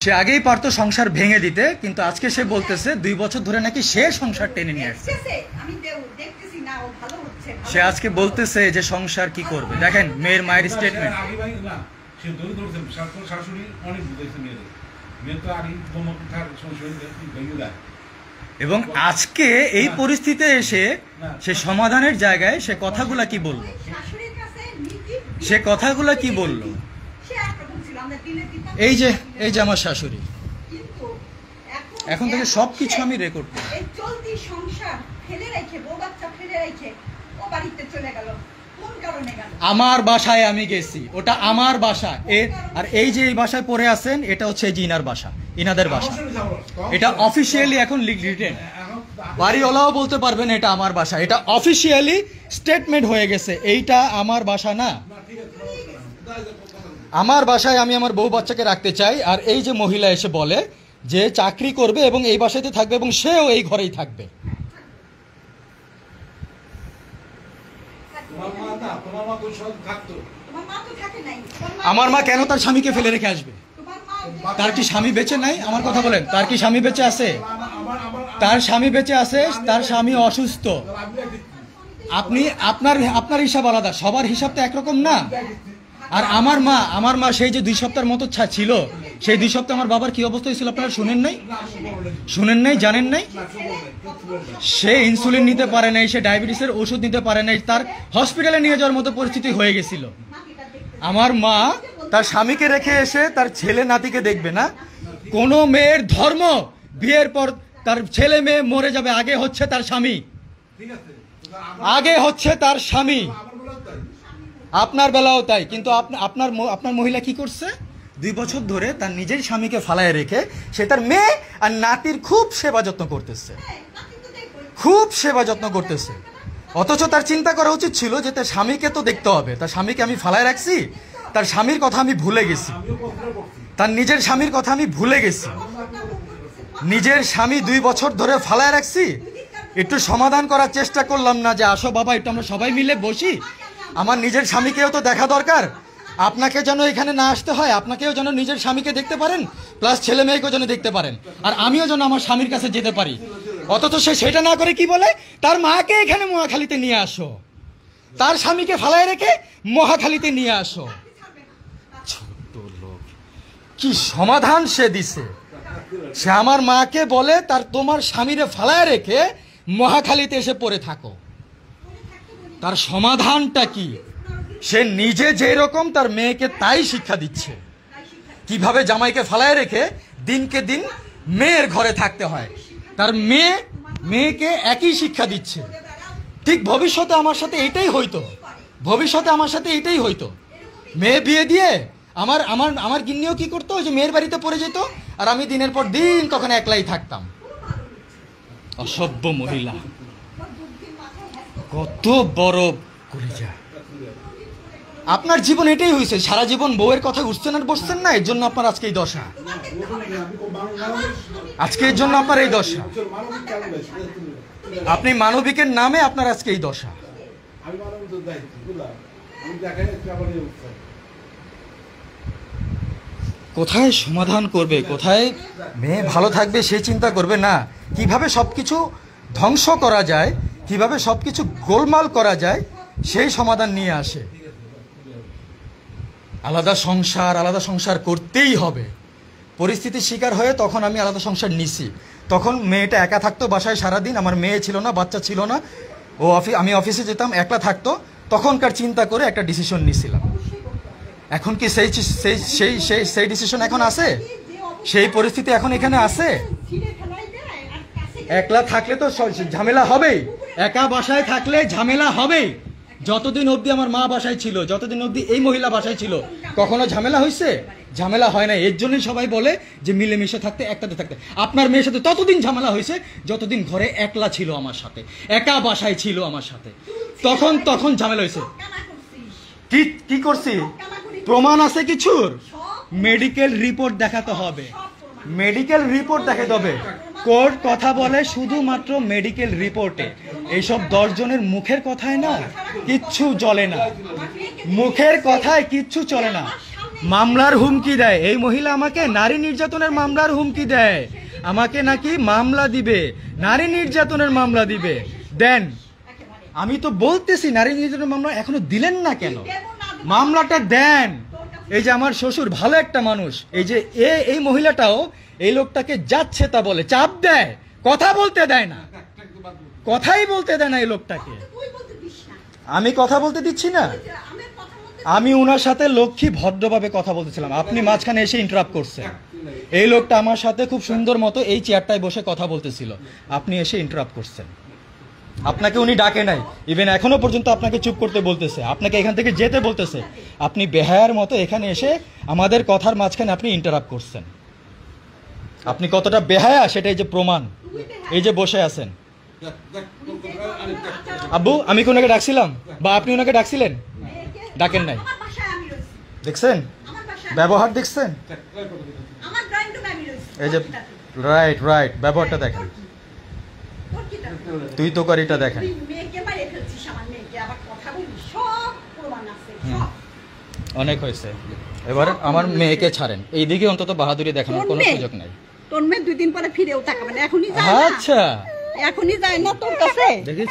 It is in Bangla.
সে আগেই পারতো সংসার ভেঙে দিতে, কিন্তু আজকে সে বলতেছে 2 বছর ধরে নাকি সে সংসার টেনে নিয়ে আসছে। সে আজকে বলতেছে যে সংসার কি করবে। দেখেন মেয়ের মায়ের স্টেটমেন্ট। এবং আজকে এই পরিস্থিতিতে এসে সে সমাধানের জায়গায় সে কথাগুলা কি বলল, সে কথাগুলা কি বলল। এই যে আমার শাশুড়ি, এখন থেকে সবকিছু আমি রেকর্ড করি। আমার বাসায় আমি গেছি, ওটা আমার বাসা। আর এই যে এই বাসায় পড়ে আছেন, এটা হচ্ছে জিনার বাসা, ইনাদের বাসা। এটা অফিসিয়ালি এখন রিটেন, বাড়িওয়ালাও বলতে পারবেন এটা আমার বাসা। এটা অফিসিয়ালি স্টেটমেন্ট হয়ে গেছে, এইটা আমার বাসা না। আমার বাসায় আমি আমার বউ বাচ্চাকে রাখতে চাই। আর এই যে মহিলা এসে বলে যে চাকরি করবে এবং এই বাসাতে থাকবে এবং সেও এই ঘরেই থাকবে। আমার মা কেন তার স্বামীকে ফেলে রেখে আসবে? তার কি স্বামী বেঁচে নাই? আমার কথা বলেন, তার কি স্বামী বেঁচে আছে? তার স্বামী বেঁচে আছে, তার স্বামী অসুস্থ। আপনি আপনার হিসাব আলাদা, সবার হিসাব তো একরকম না। আর আমার মা সেই যে 2 সপ্তাহের মতো ছিল, সেই 2 সপ্তাহ আমার বাবার কি অবস্থা হয়েছিল আপনারা শুনেন নাই, জানেন নাই? সে ইনসুলিন নিতে পারে নাই, সে ডায়াবেটিসের ওষুধ নিতে পারে নাই, তার হসপিটালে নিয়ে যাওয়ার মতো পরিস্থিতি হয়ে গেছিল। আমার মা তার স্বামীকে রেখে এসে তার ছেলে নাতিকে দেখবে না। কোনো মেয়ের ধর্ম, বিয়ের পর তার ছেলে মেয়ে মরে যাবে, আগে হচ্ছে তার স্বামী, আগে হচ্ছে তার স্বামী। আপনার বেলাও তাই। কিন্তু আপনার মহিলা কি করছে? 2 বছর ধরে তার নিজের স্বামীকে ফালায় রেখে সে তার মেয়ে আর নাতির খুব সেবা যত্ন করতেছে, অথচ তার চিন্তা করা উচিত ছিল যে তার স্বামীকে তো দেখতে হবে। তার স্বামীকে আমি ফালায় রাখছি, তার স্বামীর কথা আমি ভুলে গেছি, তার নিজের স্বামীর কথা আমি ভুলে গেছি। নিজের স্বামী 2 বছর ধরে ফালায় রাখছি, একটু সমাধান করার চেষ্টা করলাম না যে আসো বাবা একটু আমরা সবাই মিলে বসি, আমার নিজের স্বামীকেও তো দেখা দরকার। আপনাকে যেন এখানে না আসতে হয়, আপনাকেও যেন নিজের স্বামীকে দেখতে পারেন, প্লাস ছেলে মেয়েকেও যেন দেখতে পারেন, আর আমিও যেন আমার স্বামীর কাছে যেতে পারি। অথচ সে সেটা না করে কি বলে, তার মাকে এখানে মহাখালীতে নিয়ে আসো, তার স্বামীকে ফালায় রেখে মহাখালীতে নিয়ে আসো। ছোট লোক, কি সমাধান সে দিছে। সে আমার মাকে বলে তোমার স্বামীরে ফালায় রেখে মহাখালীতে এসে পড়ে থাকো। তার সমাধানটা কি? সে নিজে যেরকম তার মেয়েকে তাই শিক্ষা দিচ্ছে, কিভাবে জামাইকে ফালায় রেখে দিনকে দিন মেয়ের ঘরে থাকতে হয়। তার মেয়েকে একই শিক্ষা দিচ্ছে। ঠিক ভবিষ্যতে আমার সাথে এটাই হইতো। মেয়ে বিয়ে দিয়ে আমার গিন্নিও কি করতো, যে মেয়ের বাড়িতে পড়ে যেত, আর আমি দিনের পর দিন তখন একলাই থাকতাম। অসভ্য মহিলা, কত বড় করে যায়। আপনার জীবন এটাই হয়েছে, সারা জীবন বউয়ের কথা উঠছেন আর বসছেন না, এর জন্য আপনার আজকে এই দশা। আপনি মানবিকের নামে আপনার আজকে এই দশা। কোথায় সমাধান করবে, কোথায় মেয়ে ভালো থাকবে সে চিন্তা করবে না, কিভাবে সবকিছু ধ্বংস করা যায়, কিভাবে সবকিছু গোলমাল করা যায় সেই সমাধান নিয়ে আসে। আলাদা সংসার করতেই হবে। পরিস্থিতির শিকার হয়ে তখন আমি আলাদা সংসার নিছি। তখন মেয়েটা একা থাকতো বাসায় সারাদিন, আমার মেয়ে ছিল না, বাচ্চা ছিল না, আমি অফিসে যেতাম, একলা থাকতো। তখনকার চিন্তা করে একটা ডিসিশন নিয়েছিলাম। এখন কি সেই ডিসিশন এখন আছে? সেই পরিস্থিতি এখন এখানে আছে? একলা থাকলে তো ঝামেলা হবেই, একা বাসায় থাকলে ঝামেলা হবেই। যতদিন অবধি আমার মা বাসায় ছিল, যতদিন অবধি এই মহিলা বাসায় ছিল, কখনো ঝামেলা হয়েছে? ঝামেলা হয় না। এর জন্যই সবাই বলে যে মিলেমিশে থাকতে, একটাতে থাকতে। আপনার মেয়ের সাথে ততদিন ঝামেলা হয়েছে যতদিন ঘরে একলা ছিল আমার সাথে, একা বাসায় ছিল আমার সাথে, তখন ঝামেলা হয়েছে। কি করছি? প্রমাণ আছে কিছুর? মেডিকেল রিপোর্ট দেখাতে হবে, কোর্ট কথা বলে শুধুমাত্র মেডিকেল রিপোর্টে। এইসব 10 জনের মুখের কথায় না কিচ্ছু চলে না, মুখের কথায় কিচ্ছু চলে না। মামলার হুমকি দেয়। এই মহিলা আমাকে নারী নির্যাতনের মামলার হুমকি দেয়, আমাকে নাকি মামলা দিবে, নারী নির্যাতনের মামলা দিবে। দেন, আমি তো বলতেছি নারী নির্যাতনের মামলা এখনো দিলেন না কেন? মামলাটা দেন। এই যে আমার শ্বশুর ভালো একটা মানুষ, এই যে এই মহিলাটাও এই লোকটাকে যাচ্ছে তা বলে, চাপ দেয়, কথা বলতে দেয় না, কথাই বলতে দেয় না এই লোকটাকে। আমি কথা বলতে দিচ্ছি না, আমি উনার সাথে লক্ষ্মী ভদ্রভাবে কথা বলতেছিলাম, আপনি মাঝখানে এসে ইন্টারাপ্ট করছেন। এই লোকটা আমার সাথে খুব সুন্দর মতো এই চেয়ারটায় বসে কথা বলতেছিল, আপনি এসে ইন্টারাপ্ট করছেন। আপনাকে উনি ডাকে নাই, ইভেন এখনো পর্যন্ত আপনাকে চুপ করতে বলতেছে, আপনাকে এখান থেকে যেতে বলতেছে, আপনি বেহায়ার মতো এখানে এসে আমাদের কথার মাঝখানে আপনি ইন্টারাপ্ট করছেন। আপনি কতটা বেহায়া সেটা এই যে প্রমাণ, এই যে বসে আছেন। আব্বু, আমি কি ওনাকে ডাকছিলাম বা আপনি ওনাকে ডাকছিলেন? ডাকেন নাই। দেখছেন ব্যবহার, দেখছেন এই যে রাইট রাইট ব্যবহারটা দেখেন, তুই তো করিটা দেখেন। অনেক হয়েছে, এবার আমার মেয়েকে ছাড়েন, এইদিকে অন্তত বাহাদুরি দেখানোর কোনো সুযোগ নাই। তোর মেয়ে 2 দিন পরে ফিরেও তাকাবে না, এখনই যায় না। আচ্ছা এখনই যায় না তোর কাছে। দেখি